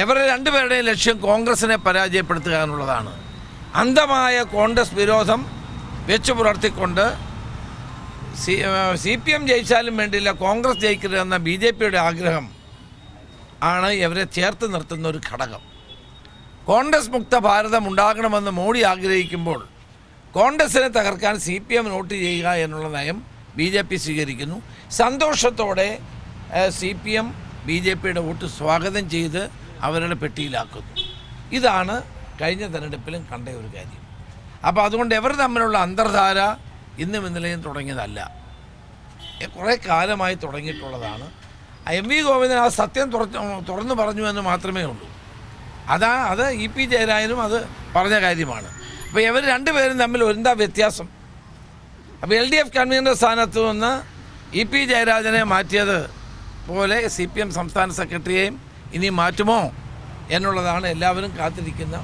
ഇവരുടെ രണ്ടുപേരുടെയും ലക്ഷ്യം കോൺഗ്രസിനെ പരാജയപ്പെടുത്തുക എന്നുള്ളതാണ്. അന്ധമായ കോൺഗ്രസ് വിരോധം വെച്ചു പുലർത്തിക്കൊണ്ട് CPM ജയിച്ചാലും വേണ്ടിയില്ല, കോൺഗ്രസ് ജയിക്കരുതെന്ന BJPയുടെ ആഗ്രഹം ആണ് ഇവരെ ചേർത്ത് നിർത്തുന്ന ഒരു ഘടകം. കോൺഗ്രസ് മുക്ത ഭാരതം ഉണ്ടാകണമെന്ന് മോഡി ആഗ്രഹിക്കുമ്പോൾ കോൺഗ്രസിനെ തകർക്കാൻ CPM വോട്ട് ചെയ്യുക എന്നുള്ള നയം BJP സ്വീകരിക്കുന്നു. സന്തോഷത്തോടെ CPM BJPയുടെ വോട്ട് സ്വാഗതം ചെയ്ത് അവരുടെ പെട്ടിയിലാക്കുന്നു. ഇതാണ് കഴിഞ്ഞ തെരഞ്ഞെടുപ്പിലും കണ്ട ഒരു കാര്യം. അപ്പോൾ അതുകൊണ്ട് ഇവർ തമ്മിലുള്ള അന്തർധാര ഇന്നും ഇന്നലെയും തുടങ്ങിയതല്ല, കുറേ കാലമായി തുടങ്ങിയിട്ടുള്ളതാണ്. MV ഗോവിന്ദൻ ആ സത്യം തുറന്നു പറഞ്ഞു എന്ന് മാത്രമേ ഉള്ളൂ. അത് EP ജയരാജനും അത് പറഞ്ഞ കാര്യമാണ്. അപ്പോൾ ഇവർ രണ്ടുപേരും തമ്മിൽ എന്താ വ്യത്യാസം? അപ്പോൾ LDF കൺവീനർ സ്ഥാനത്ത് നിന്ന് EP ജയരാജനെ മാറ്റിയത് പോലെ CPM സംസ്ഥാന സെക്രട്ടറിയെയും ഇനി മാറ്റുമോ എന്നുള്ളതാണ് എല്ലാവരും കാത്തിരിക്കുന്ന